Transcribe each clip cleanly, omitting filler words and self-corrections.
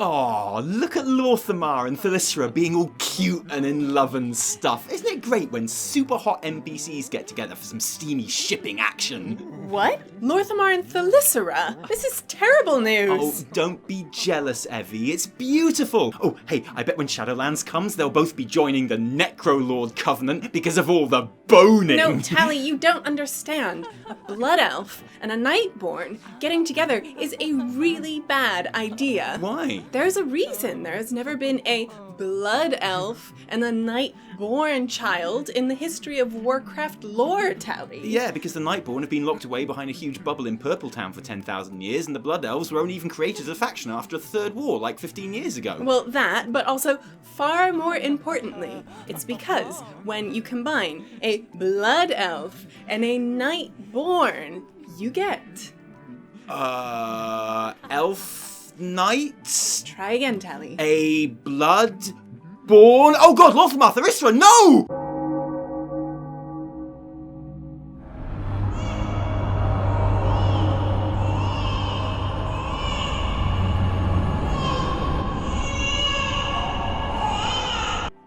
Oh, look at Lorthamar and Thalyssra being all cute and in love and stuff. Isn't it great when super hot NPCs get together for some steamy shipping action? What? Lorthamar and Thalyssra? This is terrible news! Oh, don't be jealous, Evie. It's beautiful. Oh, hey, I bet when Shadowlands comes, they'll both be joining the Necrolord Covenant because of all the boning. No, Tali, you don't understand. A blood elf and a nightborn getting together is a really bad idea. Why? There's a reason there has never been a blood elf and a nightborn child in the history of Warcraft lore, Tali. Yeah, because the Nightborn have been locked away behind a huge bubble in Purpletown for 10,000 years, and the Blood Elves were only even created as a faction after the Third War, like 15 years ago. Well, that, but also, far more importantly, it's because when you combine a blood elf and a nightborn, you get... Elf Knight? Try again, Tali. A blood-born... Oh god, Lorthamar, Thalyssra, no!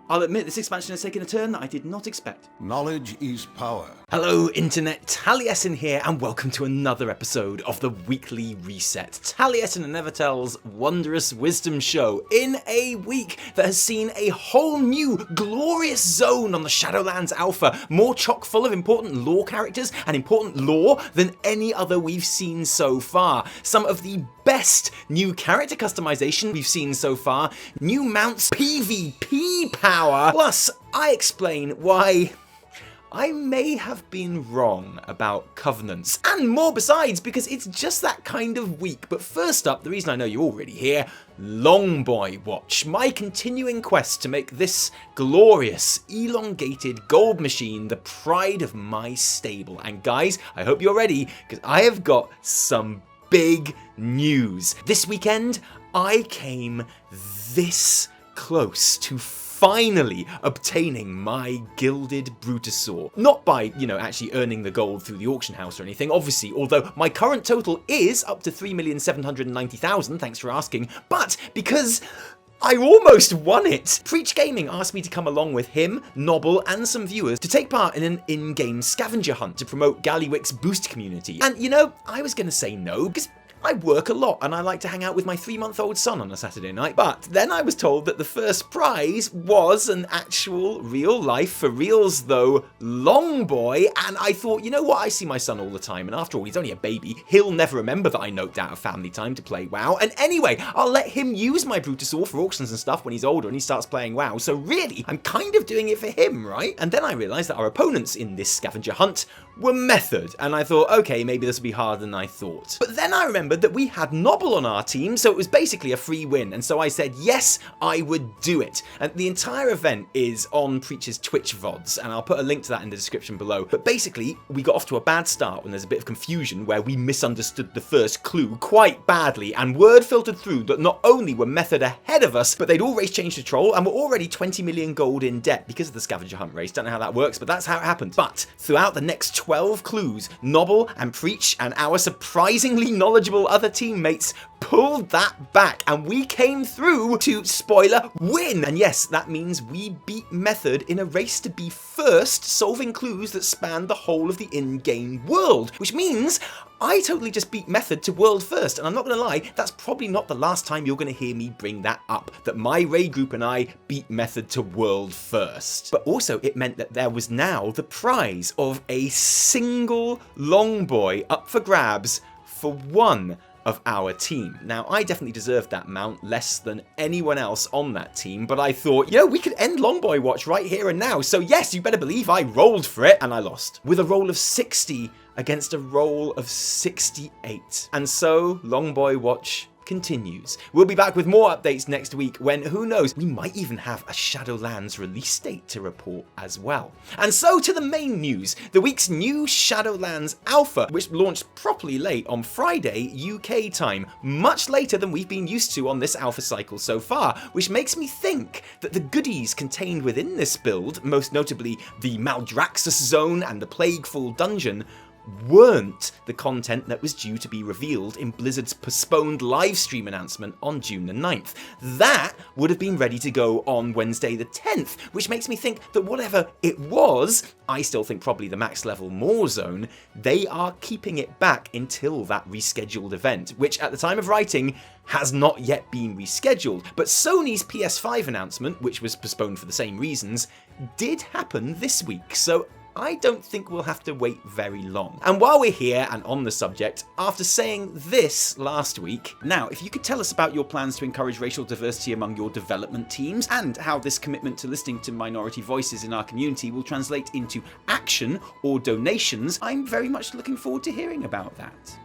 I'll admit, this expansion has taken a turn that I did not expect. Knowledge is power. Hello Internet, Taliesin here, and welcome to another episode of the Weekly Reset. Taliesin and Evitel's Wondrous Wisdomshow in a week that has seen a whole new glorious zone on the Shadowlands Alpha, more chock full of important lore characters and important lore than any other we've seen so far. Some of the best new character customization we've seen so far, new mounts, PvP power, plus I explain why I may have been wrong about covenants, and more besides, because it's just that kind of week. But first up, the reason I know you're already here, Longboy Watch, my continuing quest to make this glorious, elongated gold machine the pride of my stable. And guys, I hope you're ready, because I have got some big news. This weekend, I came this close to finally obtaining my gilded Brutosaur. Not by, actually earning the gold through the auction house or anything, obviously, although my current total is up to 3,790,000, thanks for asking, but because I almost won it! Preach Gaming asked me to come along with him, Nobbel, and some viewers to take part in an in-game scavenger hunt to promote Gallywix boost community. And I was gonna say no, because I work a lot and I like to hang out with my 3-month-old son on a Saturday night, but then I was told that the first prize was an actual real life, for reals though, Longboy, and I thought, you know what, I see my son all the time, and after all, he's only a baby, he'll never remember that I noped out of family time to play WoW, and anyway, I'll let him use my Brutosaur for auctions and stuff when he's older and he starts playing WoW, so really, I'm kind of doing it for him, right? And then I realised that our opponents in this scavenger hunt were Method, and I thought, okay, maybe this will be harder than I thought. But then I remembered that we had Nobbel on our team, so it was basically a free win, and so I said yes, I would do it. And the entire event is on Preach's Twitch VODs, and I'll put a link to that in the description below. But basically, we got off to a bad start when there's a bit of confusion where we misunderstood the first clue quite badly, and word filtered through that not only were Method ahead of us, but they'd all race changed to Troll and were already 20 million gold in debt because of the scavenger hunt race. Don't know how that works, but that's how it happened. But throughout the next 12 clues, Nobbel and Preach and our surprisingly knowledgeable other teammates pulled that back, and we came through to, spoiler, win. And yes, that means we beat Method in a race to be first, solving clues that span the whole of the in-game world, which means I totally just beat Method to world first, and I'm not gonna lie, that's probably not the last time you're gonna hear me bring that up, that my raid group and I beat Method to world first. But also it meant that there was now the prize of a single Longboy up for grabs for one of our team. Now, I definitely deserved that mount less than anyone else on that team, but I thought, we could end Longboy Watch right here and now, so yes, you better believe I rolled for it, and I lost. With a roll of 60 against a roll of 68. And so, Longboy Watch continues. We'll be back with more updates next week when, who knows, we might even have a Shadowlands release date to report as well. And so to the main news, the week's new Shadowlands Alpha, which launched properly late on Friday UK time, much later than we've been used to on this alpha cycle so far, which makes me think that the goodies contained within this build, most notably the Maldraxxus zone and the Plaguefall dungeon, weren't the content that was due to be revealed in Blizzard's postponed livestream announcement on June the 9th. That would have been ready to go on Wednesday the 10th, which makes me think that whatever it was, I still think probably the max level more zone, they are keeping it back until that rescheduled event, which at the time of writing has not yet been rescheduled. But Sony's PS5 announcement, which was postponed for the same reasons, did happen this week, so I don't think we'll have to wait very long. And while we're here and on the subject, after saying this last week, now if you could tell us about your plans to encourage racial diversity among your development teams and how this commitment to listening to minority voices in our community will translate into action or donations, I'm very much looking forward to hearing about that.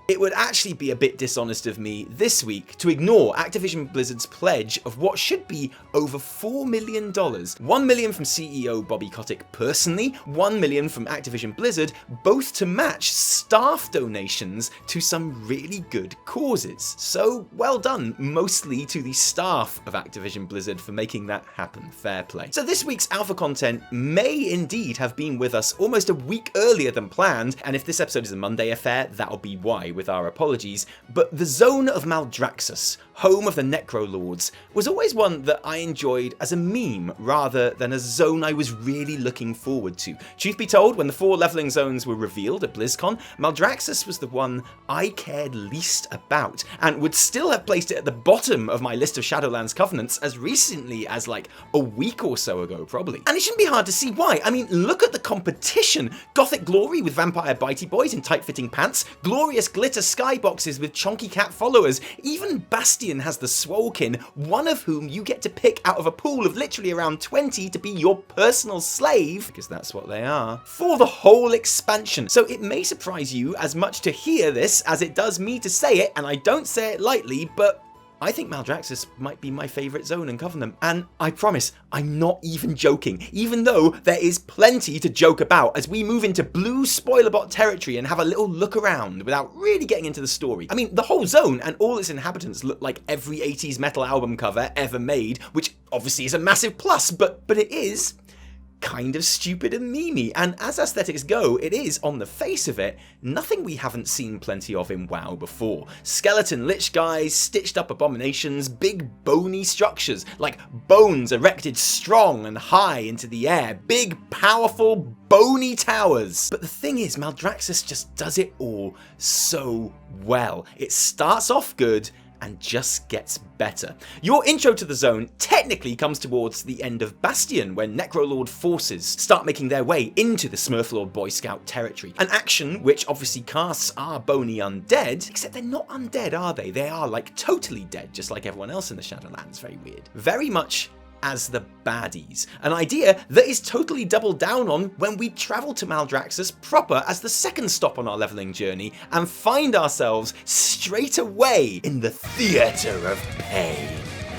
It would actually be a bit dishonest of me this week to ignore Activision Blizzard's pledge of what should be over $4 million. $1 million from CEO Bobby Kotick personally, $1 million from Activision Blizzard, both to match staff donations to some really good causes. So well done, mostly to the staff of Activision Blizzard for making that happen. Fair play. So this week's alpha content may indeed have been with us almost a week earlier than planned, and if this episode is a Monday affair, that'll be why, with our apologies, but the zone of Maldraxxus, home of the Necrolords, was always one that I enjoyed as a meme rather than a zone I was really looking forward to. Truth be told, when the 4 leveling zones were revealed at BlizzCon, Maldraxxus was the one I cared least about, and would still have placed it at the bottom of my list of Shadowlands covenants as recently as like a week or so ago, probably. And it shouldn't be hard to see why. I mean, look at the competition. Gothic Glory with vampire bitey boys in tight-fitting pants, glorious glitter skyboxes with chonky cat followers, even Bastion has the Swolkin, one of whom you get to pick out of a pool of literally around 20 to be your personal slave, because that's what they are, for the whole expansion. So it may surprise you as much to hear this as it does me to say it, and I don't say it lightly, but I think Maldraxxus might be my favourite zone in Covenant, and I promise, I'm not even joking, even though there is plenty to joke about as we move into blue spoilerbot territory and have a little look around without really getting into the story. I mean, the whole zone and all its inhabitants look like every 80s metal album cover ever made, which obviously is a massive plus, but it is kind of stupid and memey, and as aesthetics go, it is, on the face of it, nothing we haven't seen plenty of in WoW before. Skeleton lich guys, stitched up abominations, big bony structures, like bones erected strong and high into the air, big powerful bony towers. But the thing is, Maldraxxus just does it all so well. It starts off good and just gets better. Your intro to the zone technically comes towards the end of Bastion, when Necrolord forces start making their way into the Smurflord Boy Scout territory. An action which obviously casts our bony undead, except they're not undead, are they? They are like totally dead, just like everyone else in the Shadowlands. Very weird. Very much as the baddies, an idea that is totally doubled down on when we travel to Maldraxxus proper as the second stop on our leveling journey and find ourselves straight away in the Theatre of Pain.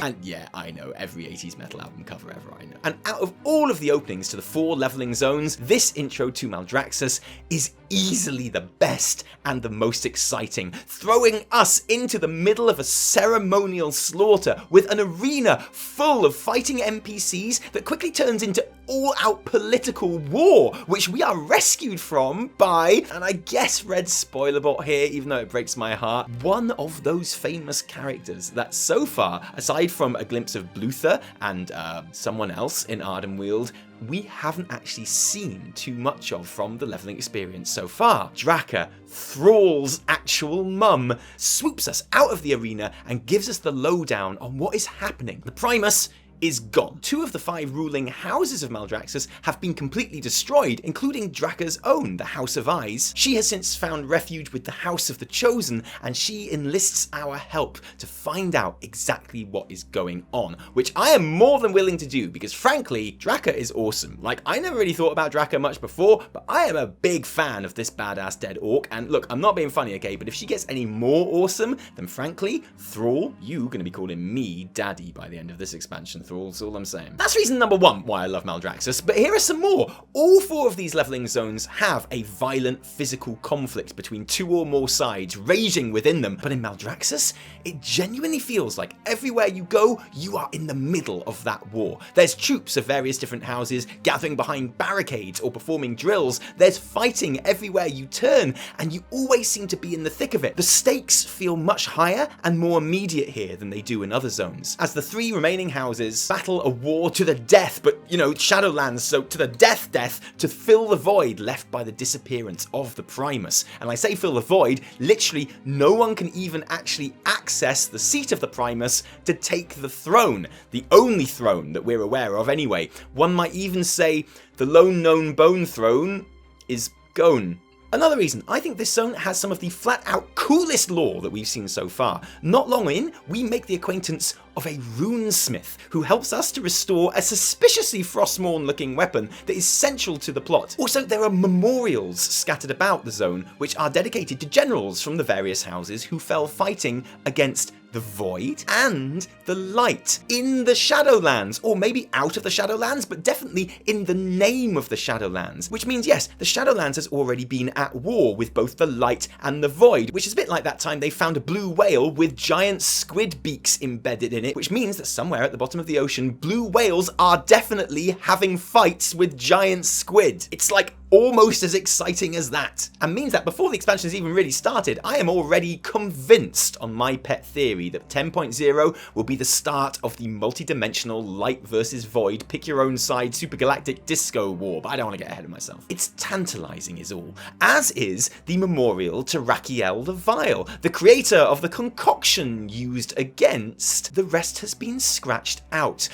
And yeah, I know, every 80s metal album cover ever, I know. And out of all of the openings to the 4 leveling zones, this intro to Maldraxxus is easily the best and the most exciting, throwing us into the middle of a ceremonial slaughter with an arena full of fighting NPCs that quickly turns into all-out political war, which we are rescued from by, and I guess red spoilerbot here, even though it breaks my heart, one of those famous characters that so far, aside from a glimpse of Bluther and someone else in Ardenweald, we haven't actually seen too much of from the leveling experience so far. Draka, Thrall's actual mum, swoops us out of the arena and gives us the lowdown on what is happening. The Primus is gone. 2 of the 5 ruling houses of Maldraxxus have been completely destroyed, including Draka's own, the House of Eyes. She has since found refuge with the House of the Chosen, and she enlists our help to find out exactly what is going on, which I am more than willing to do, because frankly, Draka is awesome. Like, I never really thought about Draka much before, but I am a big fan of this badass dead orc, and look, I'm not being funny, okay, but if she gets any more awesome, then frankly, Thrall, you gonna be calling me daddy by the end of this expansion, Thralls, all I'm saying. That's reason number 1 why I love Maldraxxus, but here are some more. All 4 of these leveling zones have a violent physical conflict between 2 or more sides raging within them, but in Maldraxxus, it genuinely feels like everywhere you go, you are in the middle of that war. There's troops of various different houses gathering behind barricades or performing drills. There's fighting everywhere you turn, and you always seem to be in the thick of it. The stakes feel much higher and more immediate here than they do in other zones, as the 3 remaining houses battle a war to the death, but you know, Shadowlands, so to the death to fill the void left by the disappearance of the Primus. And I say fill the void, literally no one can even actually access the seat of the Primus to take the throne, the only throne that we're aware of anyway. One might even say the lone known bone throne is gone. Another reason, I think this zone has some of the flat-out coolest lore that we've seen so far. Not long in, we make the acquaintance of a runesmith who helps us to restore a suspiciously Frostmourne-looking weapon that is central to the plot. Also, there are memorials scattered about the zone which are dedicated to generals from the various houses who fell fighting against the void and the light in the Shadowlands, or maybe out of the Shadowlands, but definitely in the name of the Shadowlands, which means yes, the Shadowlands has already been at war with both the light and the void, which is a bit like that time they found a blue whale with giant squid beaks embedded in it, which means that somewhere at the bottom of the ocean, blue whales are definitely having fights with giant squid. It's like almost as exciting as that, and means that before the expansion has even really started, I am already convinced on my pet theory that 10.0 will be the start of the multi-dimensional light versus void, pick your own side supergalactic disco war, but I don't want to get ahead of myself. It's tantalizing is all, as is the memorial to Rakiel the Vile, the creator of the concoction used against. The rest has been scratched out.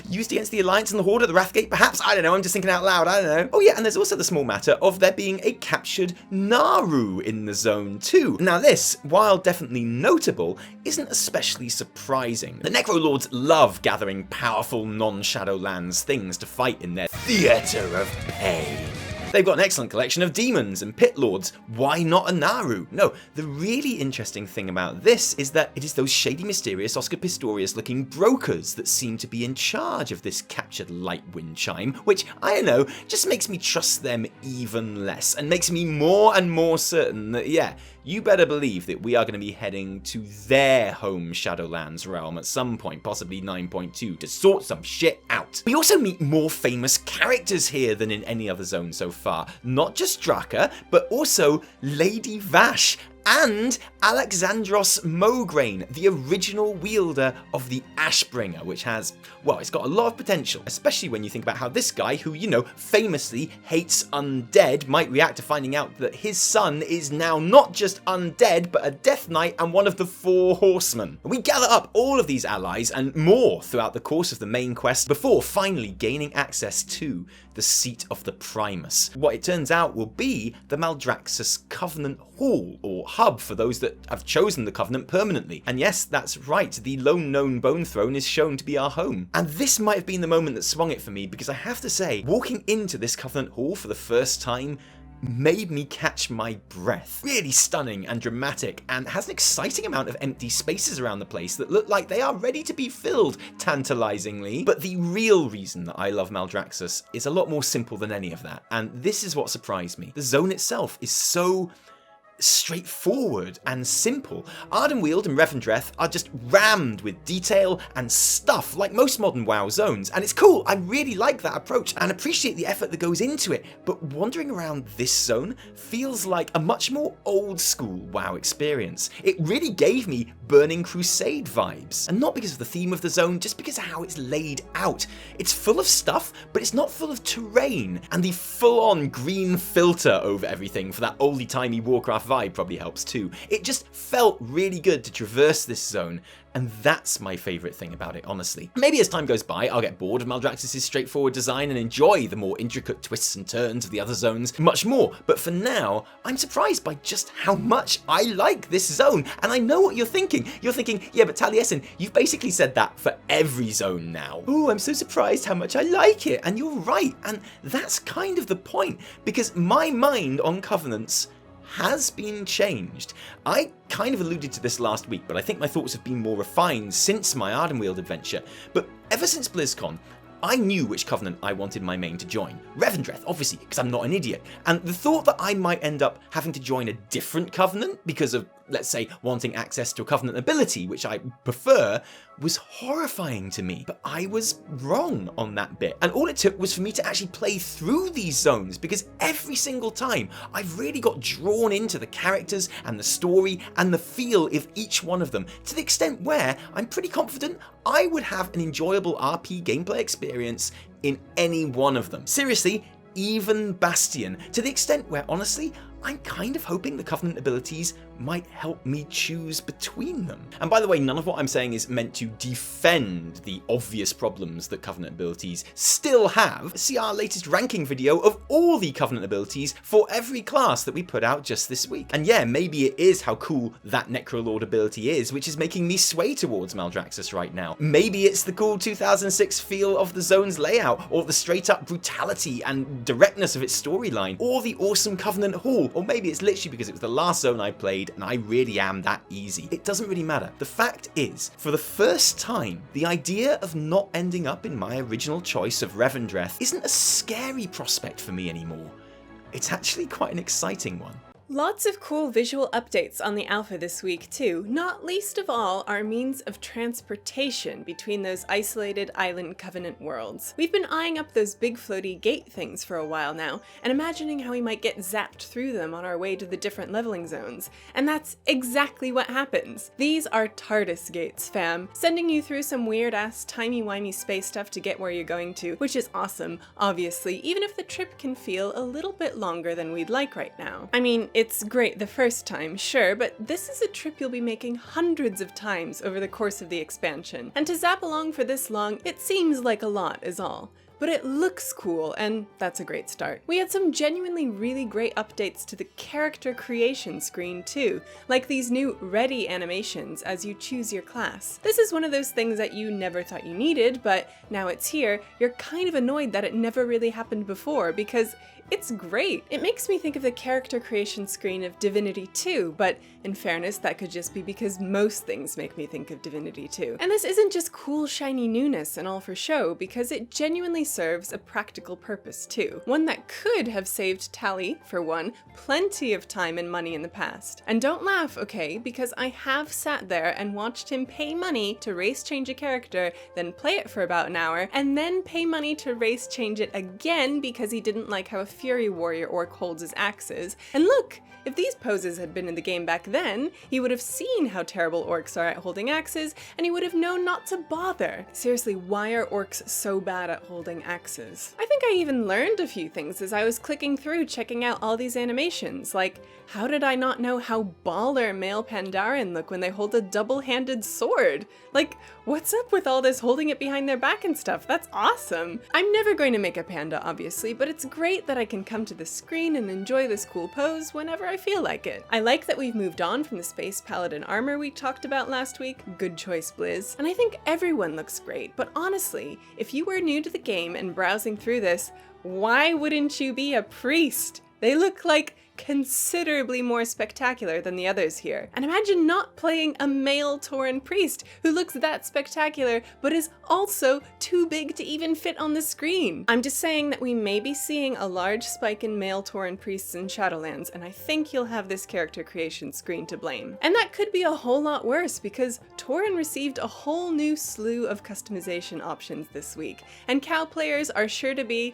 Used against the Alliance and the Horde at the Wrathgate, perhaps? I don't know, I'm just thinking out loud, I don't know. Oh yeah, and there's also the small matter of there being a captured Naru in the zone too. Now this, while definitely notable, isn't especially surprising. The Necrolords love gathering powerful non-Shadowlands things to fight in their theatre of pain. They've got an excellent collection of demons and pit lords. Why not a Naru? No, the really interesting thing about this is that it is those shady, mysterious, Oscar Pistorius looking brokers that seem to be in charge of this captured light wind chime, which, I don't know, just makes me trust them even less and makes me more and more certain that, yeah, you better believe that we are going to be heading to their home Shadowlands realm at some point, possibly 9.2, to sort some shit out. We also meet more famous characters here than in any other zone so far. Not just Draka, but also Lady Vash and Alexandros Mograine, the original wielder of the Ashbringer, which has, well, it's got a lot of potential, especially when you think about how this guy, who, you know, famously hates undead, might react to finding out that his son is now not just undead, but a Death Knight and one of the 4 horsemen. And we gather up all of these allies and more throughout the course of the main quest before finally gaining access to the seat of the Primus. What it turns out will be the Maldraxxus Covenant Hall, or hub for those that have chosen the Covenant permanently. And yes, that's right, the lone known bone throne is shown to be our home. And this might have been the moment that swung it for me, because I have to say, walking into this Covenant Hall for the first time made me catch my breath. Really stunning and dramatic, and has an exciting amount of empty spaces around the place that look like they are ready to be filled, tantalizingly. But the real reason that I love Maldraxxus is a lot more simple than any of that, and this is what surprised me. The zone itself is so straightforward and simple. Ardenweald and Revendreth are just rammed with detail and stuff like most modern WoW zones, and it's cool. I really like that approach and appreciate the effort that goes into it, but wandering around this zone feels like a much more old school WoW experience. It really gave me Burning Crusade vibes, and not because of the theme of the zone, just because of how it's laid out. It's full of stuff, but it's not full of terrain, and the full-on green filter over everything for that oldie-timey Warcraft vibe probably helps too. It just felt really good to traverse this zone, and that's my favourite thing about it, honestly. Maybe as time goes by, I'll get bored of Maldraxxus' straightforward design and enjoy the more intricate twists and turns of the other zones much more, but for now, I'm surprised by just how much I like this zone, and I know what you're thinking. You're thinking, yeah, but Taliesin, you've basically said that for every zone now. Oh, I'm so surprised how much I like it, and you're right, and that's kind of the point, because my mind on Covenants has been changed. I kind of alluded to this last week, but I think my thoughts have been more refined since my Ardenweald adventure. But ever since BlizzCon, I knew which Covenant I wanted my main to join. Revendreth, obviously, because I'm not an idiot. And the thought that I might end up having to join a different Covenant because of, let's say, wanting access to a Covenant ability, which I prefer, was horrifying to me. But I was wrong on that bit. And all it took was for me to actually play through these zones, because every single time I've really got drawn into the characters and the story and the feel of each one of them, to the extent where I'm pretty confident I would have an enjoyable RP gameplay experience in any one of them. Seriously, even Bastion, to the extent where, honestly, I'm kind of hoping the Covenant abilities might help me choose between them. And by the way, none of what I'm saying is meant to defend the obvious problems that Covenant abilities still have. See our latest ranking video of all the Covenant abilities for every class that we put out just this week. And yeah, maybe it is how cool that Necrolord ability is, which is making me sway towards Maldraxxus right now. Maybe it's the cool 2006 feel of the zone's layout, or the straight up brutality and directness of its storyline, or the awesome Covenant Hall, or maybe it's literally because it was the last zone I played and I really am that easy. It doesn't really matter. The fact is, for the first time, the idea of not ending up in my original choice of Revendreth isn't a scary prospect for me anymore. It's actually quite an exciting one. Lots of cool visual updates on the alpha this week too, not least of all our means of transportation between those isolated island Covenant worlds. We've been eyeing up those big floaty gate things for a while now, and imagining how we might get zapped through them on our way to the different leveling zones. And that's exactly what happens. These are TARDIS gates, fam, sending you through some weird-ass timey-wimey space stuff to get where you're going to, which is awesome, obviously, even if the trip can feel a little bit longer than we'd like right now. I mean, it's great the first time, sure, but this is a trip you'll be making hundreds of times over the course of the expansion. And to zap along for this long, it seems like a lot is all. But it looks cool, and that's a great start. We had some genuinely really great updates to the character creation screen too, like these new ready animations as you choose your class. This is one of those things that you never thought you needed, but now it's here, you're kind of annoyed that it never really happened before, because it's great. It makes me think of the character creation screen of Divinity 2, but in fairness, that could just be because most things make me think of Divinity 2. And this isn't just cool shiny newness and all for show, because it genuinely serves a practical purpose too. One that could have saved Tali, for one, plenty of time and money in the past. And don't laugh, okay, because I have sat there and watched him pay money to race change a character, then play it for about an hour, and then pay money to race change it again because he didn't like how a Fury Warrior orc holds his axes. And look! If these poses had been in the game back then, he would have seen how terrible orcs are at holding axes, and he would have known not to bother. Seriously, why are orcs so bad at holding axes? I think I even learned a few things as I was clicking through checking out all these animations, like, how did I not know how baller male Pandaren look when they hold a double-handed sword? Like, what's up with all this holding it behind their back and stuff? That's awesome! I'm never going to make a panda, obviously, but it's great that I can come to the screen and enjoy this cool pose whenever I feel like it. I like that we've moved on from the Space Paladin armor we talked about last week. Good choice, Blizz. And I think everyone looks great, but honestly, if you were new to the game and browsing through this, why wouldn't you be a priest? They look like considerably more spectacular than the others here. And imagine not playing a male Tauren priest who looks that spectacular but is also too big to even fit on the screen. I'm just saying that we may be seeing a large spike in male Tauren priests in Shadowlands, and I think you'll have this character creation screen to blame. And that could be a whole lot worse because Tauren received a whole new slew of customization options this week, and Cow players are sure to be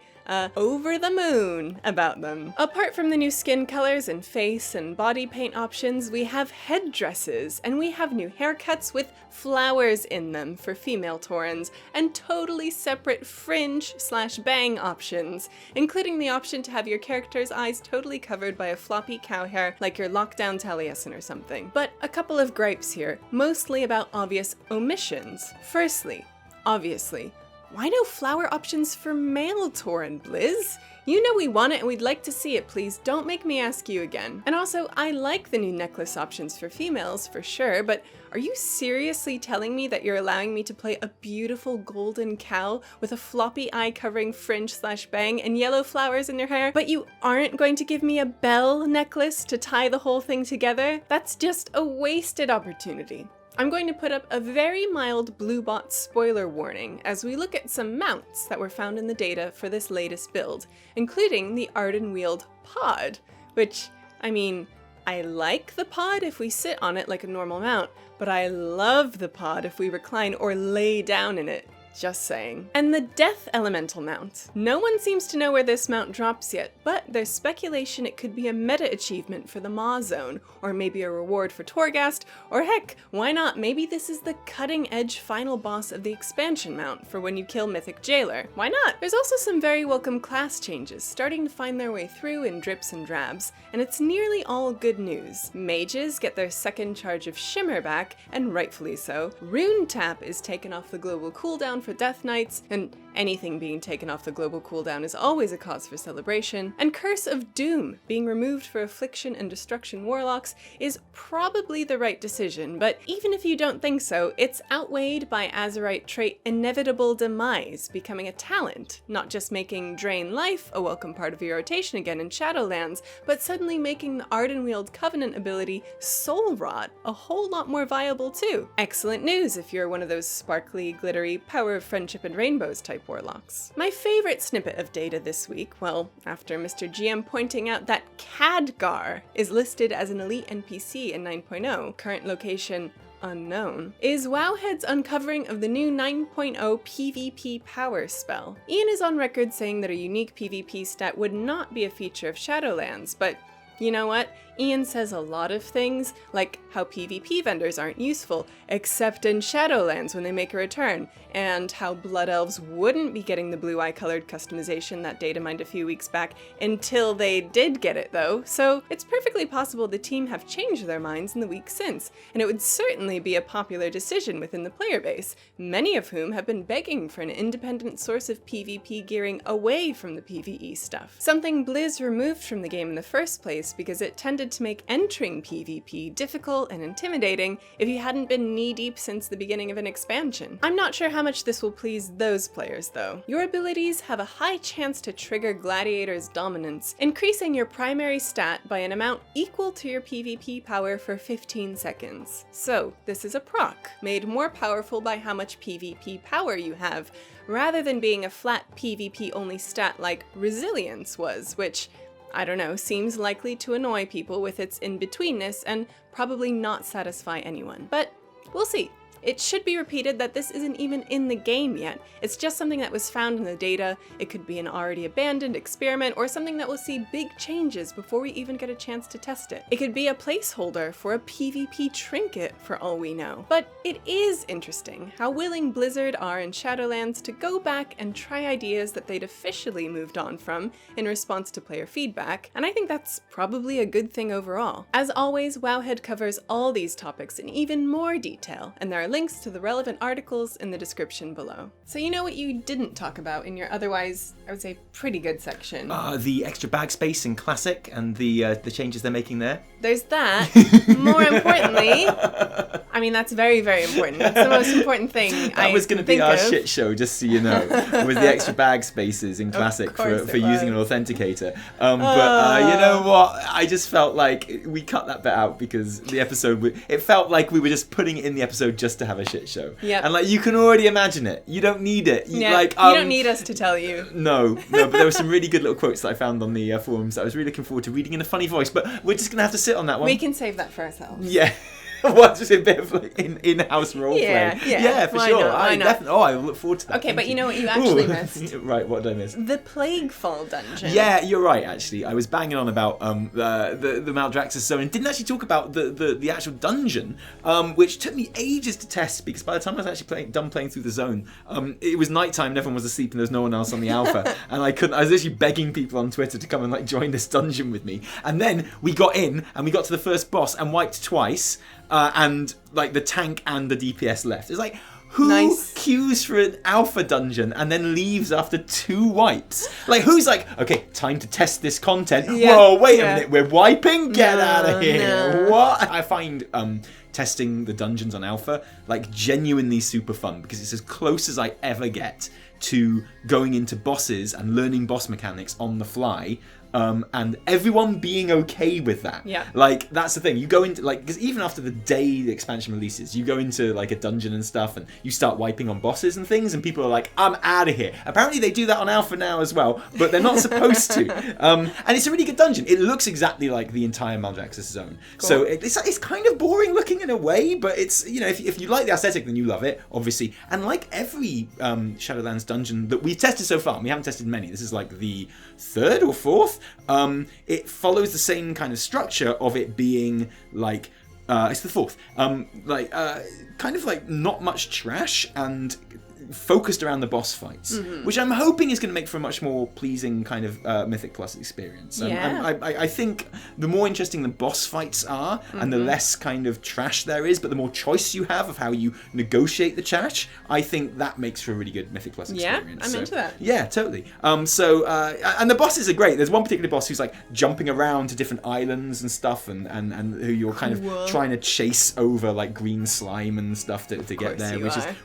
over the moon about them. Apart from the new skin colors and face and body paint options, we have headdresses, and we have new haircuts with flowers in them for female Taurens, and totally separate fringe/bang options, including the option to have your character's eyes totally covered by a floppy cow hair like your lockdown Taliesin or something. But a couple of gripes here, mostly about obvious omissions. Firstly, obviously, why no flower options for male Tauren, Blizz? You know we want it and we'd like to see it, please don't make me ask you again. And also, I like the new necklace options for females, for sure, but are you seriously telling me that you're allowing me to play a beautiful golden cow with a floppy eye-covering fringe/bang and yellow flowers in your hair, but you aren't going to give me a bell necklace to tie the whole thing together? That's just a wasted opportunity. I'm going to put up a very mild Bluebot spoiler warning as we look at some mounts that were found in the data for this latest build, including the Ardenweald pod, which, I mean, I like the pod if we sit on it like a normal mount, but I love the pod if we recline or lay down in it. Just saying. And the Death Elemental mount. No one seems to know where this mount drops yet, but there's speculation it could be a meta achievement for the Maw Zone, or maybe a reward for Torghast, or heck, why not, maybe this is the cutting edge final boss of the expansion mount for when you kill Mythic Jailer. Why not? There's also some very welcome class changes starting to find their way through in drips and drabs, and it's nearly all good news. Mages get their second charge of Shimmer back, and rightfully so. Rune Tap is taken off the global cooldown for Death Knights, and anything being taken off the global cooldown is always a cause for celebration, and Curse of Doom being removed for Affliction and Destruction Warlocks is probably the right decision, but even if you don't think so, it's outweighed by Azerite trait Inevitable Demise becoming a talent, not just making Drain Life a welcome part of your rotation again in Shadowlands, but suddenly making the Ardenweald Covenant ability Soul Rot a whole lot more viable too. Excellent news if you're one of those sparkly, glittery, power of friendship and rainbows type warlocks. My favorite snippet of data this week, well, after Mr. GM pointing out that Khadgar is listed as an elite NPC in 9.0, current location unknown, is Wowhead's uncovering of the new 9.0 PvP power spell. Ian is on record saying that a unique PvP stat would not be a feature of Shadowlands, but you know what? Ian says a lot of things, like how PvP vendors aren't useful, except in Shadowlands when they make a return, and how Blood Elves wouldn't be getting the blue eye colored customization that data mined a few weeks back until they did get it though, so it's perfectly possible the team have changed their minds in the weeks since, and it would certainly be a popular decision within the player base, many of whom have been begging for an independent source of PvP gearing away from the PvE stuff. Something Blizz removed from the game in the first place because it tended to make entering PvP difficult and intimidating if you hadn't been knee-deep since the beginning of an expansion. I'm not sure how much this will please those players though. Your abilities have a high chance to trigger Gladiator's dominance, increasing your primary stat by an amount equal to your PvP power for 15 seconds. So this is a proc, made more powerful by how much PvP power you have, rather than being a flat PvP only stat like Resilience was, which, I don't know, seems likely to annoy people with its in-betweenness and probably not satisfy anyone. But we'll see. It should be repeated that this isn't even in the game yet. It's just something that was found in the data. It could be an already abandoned experiment or something that will see big changes before we even get a chance to test it. It could be a placeholder for a PvP trinket for all we know. But it is interesting how willing Blizzard are in Shadowlands to go back and try ideas that they'd officially moved on from in response to player feedback, and I think that's probably a good thing overall. As always, Wowhead covers all these topics in even more detail, and there are links to the relevant articles in the description below. So you know what you didn't talk about in your otherwise, I would say, pretty good section? The extra bag space in Classic and the changes they're making there. There's that. More importantly, I mean, that's very, very important. That's the most important thing That was going to be our shit show, just so you know, with the extra bag spaces in Classic for using an authenticator. But you know what? I just felt like we cut that bit out because the episode, it felt like we were just putting it in the episode just to have a shit show. Yep. And like, you can already imagine it. You don't need it. You don't need us to tell you. No, but there were some really good little quotes that I found on the forums that I was really looking forward to reading in a funny voice, but we're just going to have to sit on that one. We can save that for ourselves. Yeah. What, just a bit of like in-house role play? Yeah, for sure. I look forward to that. Okay, but you know what you actually missed? Right, what did I miss? The Plaguefall dungeon. Yeah, you're right, actually. I was banging on about the Maldraxxus zone and didn't actually talk about the actual dungeon, which took me ages to test because by the time I was actually done playing through the zone, it was nighttime and everyone was asleep and there was no one else on the alpha, and I was literally begging people on Twitter to come and like join this dungeon with me. And then we got in and we got to the first boss and wiped twice. And like the tank and the DPS left. It's like, Who queues for an alpha dungeon and then leaves after 2 wipes? Like, who's like, okay, time to test this content. Yeah, Whoa, wait a minute, we're wiping? Get out of here. No. What? I find testing the dungeons on alpha, like, genuinely super fun because it's as close as I ever get to going into bosses and learning boss mechanics on the fly. And everyone being okay with that. Yeah. Like, that's the thing. You go into, like, because even after the day the expansion releases, you go into, like, a dungeon and stuff, and you start wiping on bosses and things, and people are like, I'm out of here. Apparently they do that on Alpha now as well, but they're not supposed to. And it's a really good dungeon. It looks exactly like the entire Maldraxxus zone. Cool. So it's kind of boring looking in a way, but it's, you know, if you like the aesthetic, then you love it, obviously. And like every Shadowlands dungeon that we've tested so far, and we haven't tested many, this is like the 3rd or 4th, it follows the same kind of structure of it being like it's the 4th, kind of like not much trash and focused around the boss fights, which I'm hoping is going to make for a much more pleasing kind of Mythic Plus experience. I think the more interesting the boss fights are and the less kind of trash there is, but the more choice you have of how you negotiate the trash, I think that makes for a really good Mythic Plus experience. Yeah, I'm into that. Yeah, totally. And the bosses are great. There's one particular boss who's like jumping around to different islands and stuff, and who you're kind of trying to chase over like green slime and stuff to get there,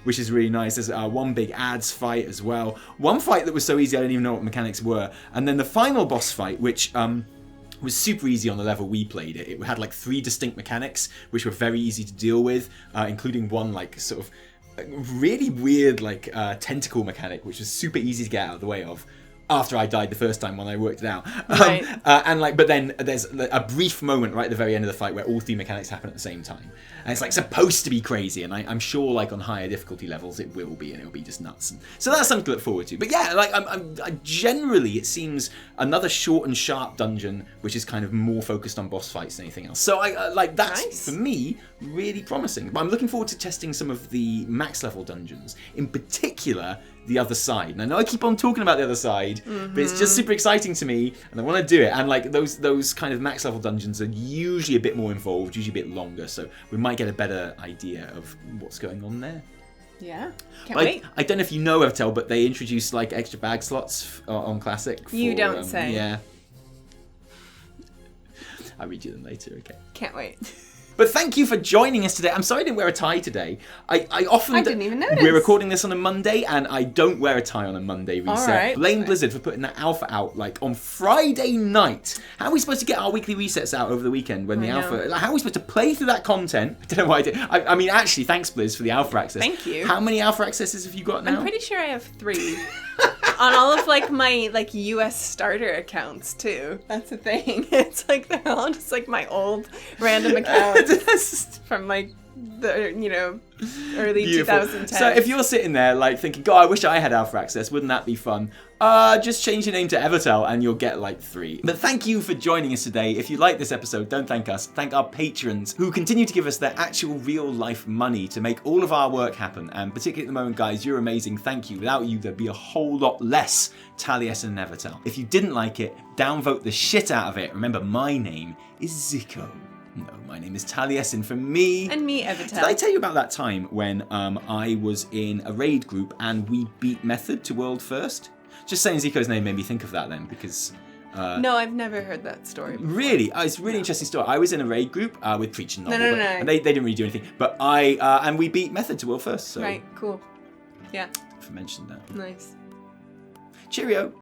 which is really nice. There's one big ads fight as well. One fight that was so easy I didn't even know what mechanics were. And then the final boss fight, which was super easy on the level we played it. It had like 3 distinct mechanics, which were very easy to deal with, including one like sort of really weird like tentacle mechanic, which was super easy to get out of the way of. After I died the first time when I worked it out. Right. But then there's a brief moment right at the very end of the fight where all 3 mechanics happen at the same time. And it's like supposed to be crazy, and I'm sure like on higher difficulty levels it will be, and it'll be just nuts. And so that's something to look forward to. But yeah, like I generally it seems another short and sharp dungeon, which is kind of more focused on boss fights than anything else. So I like that's nice. For me really promising. But I'm looking forward to testing some of the max level dungeons, in particular the other side. And I know I keep on talking about the other side, but it's just super exciting to me, and I want to do it. And like those kind of max level dungeons are usually a bit more involved, usually a bit longer, so we might get a better idea of what's going on there. Yeah, can't wait. I don't know if you know Evitel, but they introduced like extra bag slots on Classic. You don't say. Yeah. I'll read you them later, okay? Can't wait. But thank you for joining us today. I'm sorry I didn't wear a tie today. I didn't even notice. We're recording this on a Monday, and I don't wear a tie on a Monday reset. All right. Blame Blizzard for putting that alpha out like on Friday night. How are we supposed to get our weekly resets out over the weekend when the alpha? Like, how are we supposed to play through that content? I don't know why I did. I mean, actually, thanks Blizz for the alpha access. Thank you. How many alpha accesses have you got now? I'm pretty sure I have 3. On all of like my like US starter accounts too. That's the thing. It's like they're all just like my old random accounts from like the early 2010s. So if you're sitting there like thinking, God, I wish I had alpha access, wouldn't that be fun? Just change your name to Evitel and you'll get like 3. But thank you for joining us today. If you like this episode, don't thank us. Thank our patrons who continue to give us their actual real life money to make all of our work happen. And particularly at the moment, guys, you're amazing. Thank you. Without you, there'd be a whole lot less Taliesin and Evitel. If you didn't like it, downvote the shit out of it. Remember, my name is Zico. No, my name is Taliesin from me. And me, Evitel. Did I tell you about that time when I was in a raid group and we beat Method to World First? Just saying Zico's name made me think of that then, because... no, I've never heard that story before. Really? It's a really interesting story. I was in a raid group with Preach and Nobbel, No. and they didn't really do anything. But and we beat Method to World First. So right, cool. Yeah. If I mentioned that. Nice. Cheerio.